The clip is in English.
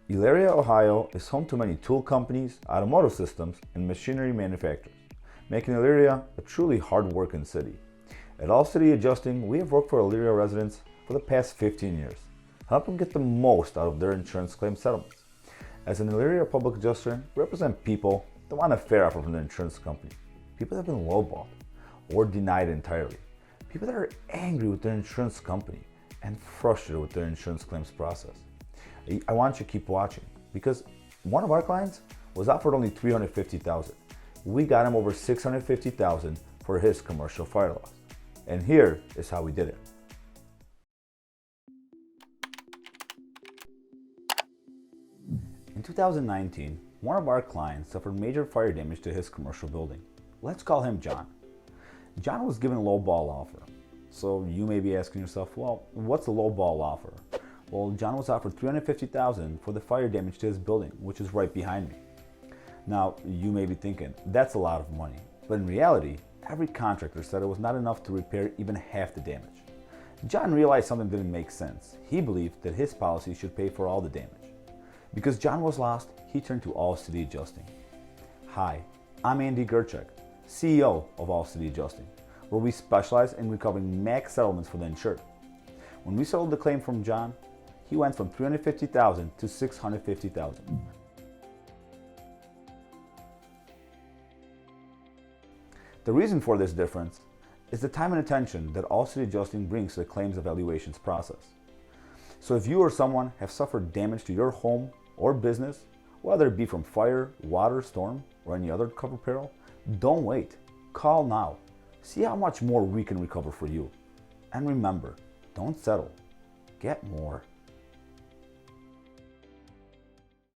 Elyria, Ohio is home to many tool companies, automotive systems, and machinery manufacturers, making Elyria a truly hard-working city. At All City Adjusting, we have worked for Elyria residents for the past 15 years, helping get the most out of their insurance claim settlements. As an Elyria Public Adjuster, we represent people that want a fair offer from their insurance company, people that have been lowballed or denied entirely, people that are angry with their insurance company and frustrated with their insurance claims process. I want you to keep watching because one of our clients was offered only $350,000. We got him over $650,000 for his commercial fire loss. And here is how we did it. In 2019, one of our clients suffered major fire damage to his commercial building. Let's call him John. John was given a low ball offer. So you may be asking yourself, well, what's a low ball offer? Well, John was offered $350,000 for the fire damage to his building, which is right behind me. Now, you may be thinking, that's a lot of money. But in reality, every contractor said it was not enough to repair even half the damage. John realized something didn't make sense. He believed that his policy should pay for all the damage. Because John was lost, he turned to All City Adjusting. Hi, I'm Andy Gerchek, CEO of All City Adjusting, where we specialize in recovering max settlements for the insured. When we settled the claim from John, he went from $350,000 to $650,000. The reason for this difference is the time and attention that All City Adjusting brings to the claims evaluations process. So if you or someone have suffered damage to your home or business, whether it be from fire, water, storm, or any other covered peril, don't wait. Call now. See how much more we can recover for you. And remember, don't settle. Get more.